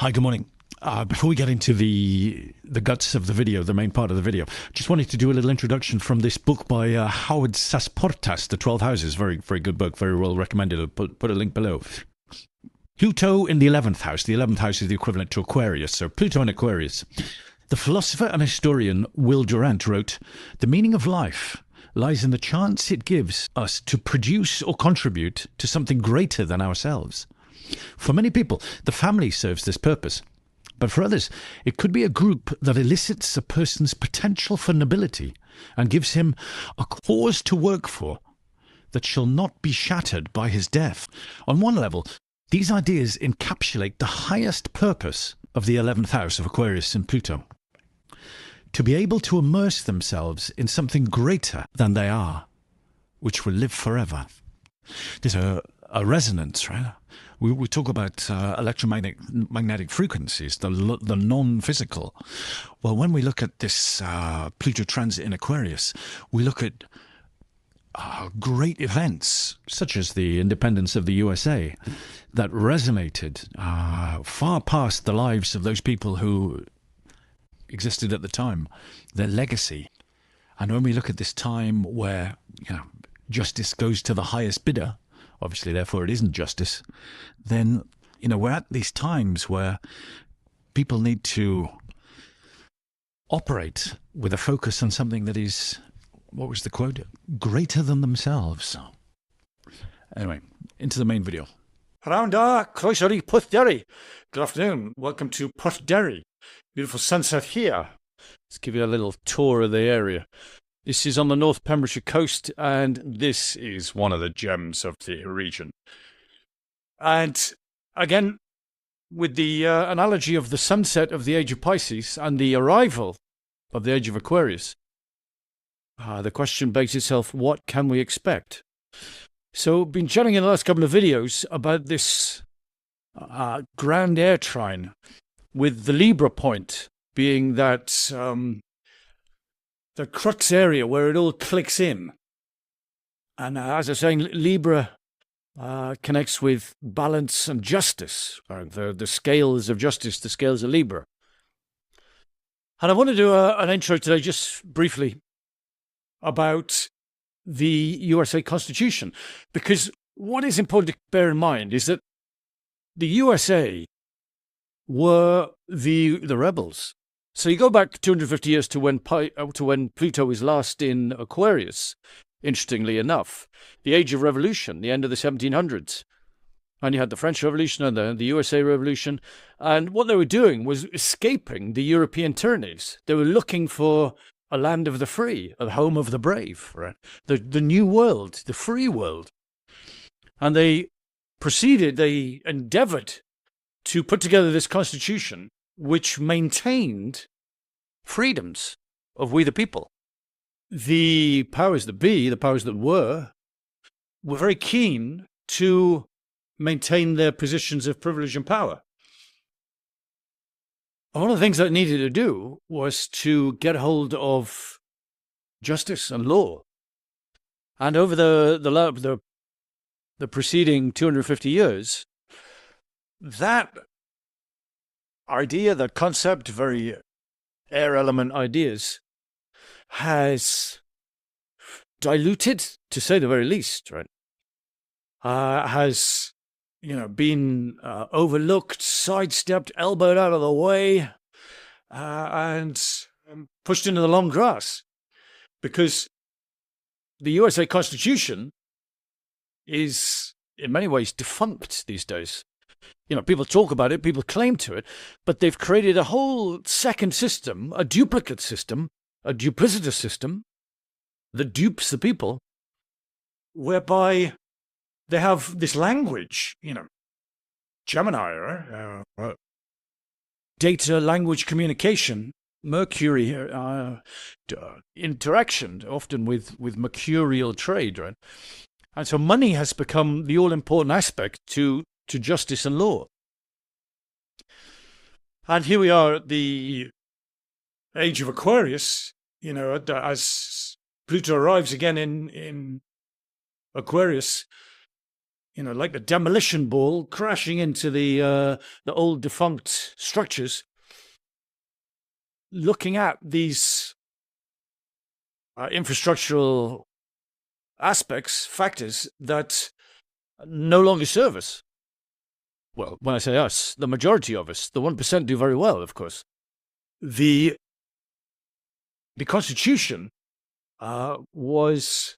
Hi, good morning. Before we get into the guts of the video, the main part of the video, just wanted to do a little introduction from this book by Howard Sasportas, The 12 Houses. Very, very good book, very well recommended. I'll put a link below. Pluto in the 11th house. The 11th house is the equivalent to Aquarius, so Pluto in Aquarius. The philosopher and historian Will Durant wrote, "The meaning of life lies in the chance it gives us to produce or contribute to something greater than ourselves. For many people, the family serves this purpose. But for others, it could be a group that elicits a person's potential for nobility and gives him a cause to work for that shall not be shattered by his death." On one level, these ideas encapsulate the highest purpose of the 11th house of Aquarius and Pluto: to be able to immerse themselves in something greater than they are, which will live forever. There's a resonance, right? We talk about electromagnetic frequencies, the non-physical. Well, when we look at this Pluto transit in Aquarius, we look at great events, such as the independence of the USA, that resonated far past the lives of those people who existed at the time, their legacy. And when we look at this time where justice goes to the highest bidder, obviously, therefore, it isn't justice, then, we're at these times where people need to operate with a focus on something that is, what was the quote? Greater than themselves. Anyway, into the main video. Randa, Croesauri, Porthderry. Good afternoon. Welcome to Porthderry. Beautiful sunset here. Let's give you a little tour of the area. This is on the North Pembrokeshire coast, and this is one of the gems of the region. And again, with the analogy of the sunset of the age of Pisces and the arrival of the age of Aquarius, the question begs itself, what can we expect? So I've been chatting in the last couple of videos about this grand air trine, with the Libra point being that the crux area where it all clicks in. And as I was saying, Libra connects with balance and justice, or the scales of justice, the scales of Libra. And I want to do an intro today, just briefly, about the USA Constitution, because what is important to bear in mind is that the USA were the rebels. So you go back 250 years to when Pluto was last in Aquarius, interestingly enough, the Age of Revolution, the end of the 1700s. And you had the French Revolution and the USA Revolution. And what they were doing was escaping the European tyrannies. They were looking for a land of the free, a home of the brave, right? The new world, the free world. And they endeavored to put together this constitution which maintained freedoms of we the people. The powers that be, the powers that were very keen to maintain their positions of privilege and power. And one of the things that they needed to do was to get hold of justice and law. And over the preceding 250 years, that idea, that concept, very air element ideas, has diluted, to say the very least, right? Has, been overlooked, sidestepped, elbowed out of the way, and pushed into the long grass. Because the USA Constitution is, in many ways, defunct these days. People talk about it, people claim to it, but they've created a whole second system, a duplicate system, a duplicitous system that dupes the people, whereby they have this language, Gemini, data, language, communication, Mercury, interaction, often with mercurial trade, right? And so money has become the all-important aspect to justice and law. And here we are at the age of Aquarius, as Pluto arrives again in Aquarius. like a demolition ball crashing into the old defunct structures, looking at these infrastructural aspects, factors that no longer serve us. Well, when I say us, the majority of us, the 1% do very well, of course. The Constitution was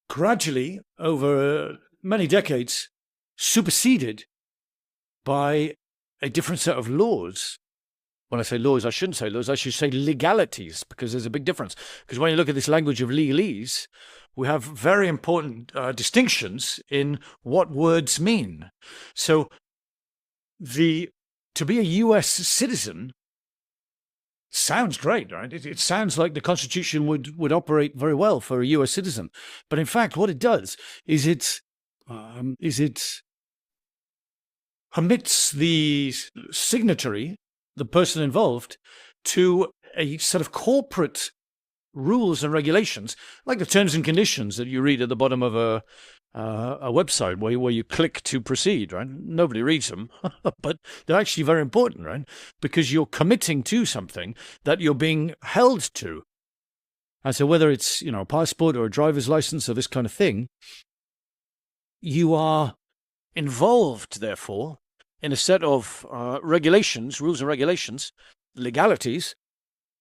gradually, over many decades, superseded by a different set of laws. When I say laws, I shouldn't say laws, I should say legalities, because there's a big difference. Because when you look at this language of legalese, we have very important distinctions in what words mean. So to be a US citizen sounds great, right? It sounds like the Constitution would operate very well for a US citizen. But in fact, what it does is it permits the signatory, the person involved, to a set of corporate rules and regulations, like the terms and conditions that you read at the bottom of a website where you click to proceed, right? Nobody reads them, but they're actually very important, right? Because you're committing to something that you're being held to. And so whether it's, a passport or a driver's license or this kind of thing, you are involved, therefore, in a set of regulations, rules and regulations, legalities,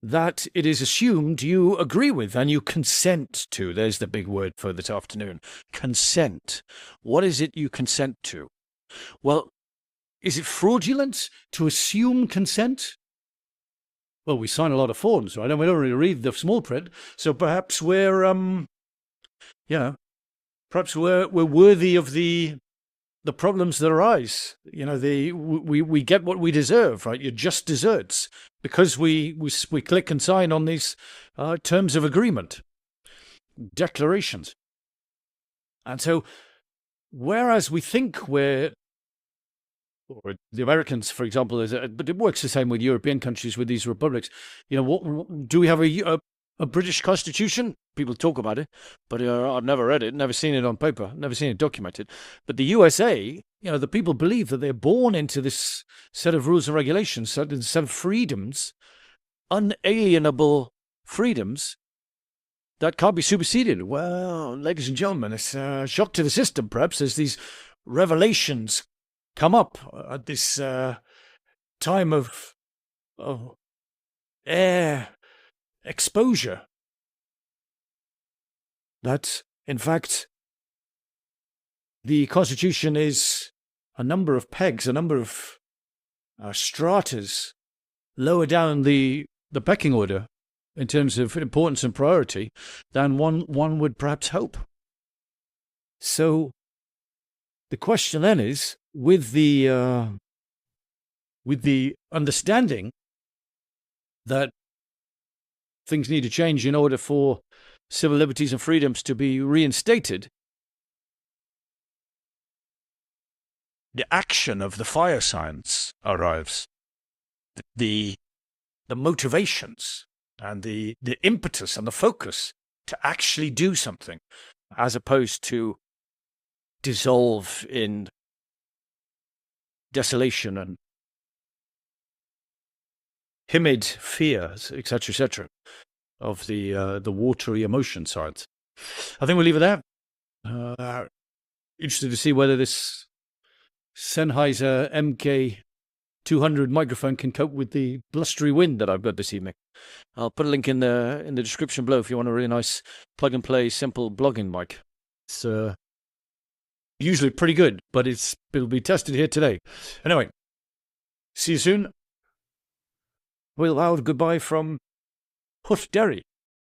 that it is assumed you agree with and you consent to. There's the big word for this afternoon. Consent. What is it you consent to? Well, is it fraudulent to assume consent? Well, we sign a lot of forms, right? And we don't really read the small print. So perhaps we're worthy of the problems that arise. We get what we deserve, right? You're just desserts because we click and sign on these terms of agreement, declarations. And so, whereas we think or the Americans, for example, but it works the same with European countries, with these republics. Do we have a British Constitution? People talk about it, but I've never read it, never seen it on paper, never seen it documented. But the USA, the people believe that they're born into this set of rules and regulations, set of freedoms, unalienable freedoms that can't be superseded. Well, ladies and gentlemen, it's a shock to the system, perhaps, as these revelations come up at this time of air exposure. That, in fact, the Constitution is a number of pegs, a number of stratas lower down the pecking order in terms of importance and priority than one would perhaps hope. So the question then is, with the understanding that things need to change in order for civil liberties and freedoms to be reinstated, the action of the fire science arrives. The motivations and the impetus and the focus to actually do something, as opposed to dissolve in desolation and timid fears, etc., of the watery emotion science. I think we'll leave it there. Interested to see whether this Sennheiser MK200 microphone can cope with the blustery wind that I've got this evening. I'll put a link in the description below if you want a really nice plug and play simple blogging mic. It's usually pretty good, but it'll be tested here today. Anyway, see you soon. Well, goodbye from Hutt Derry.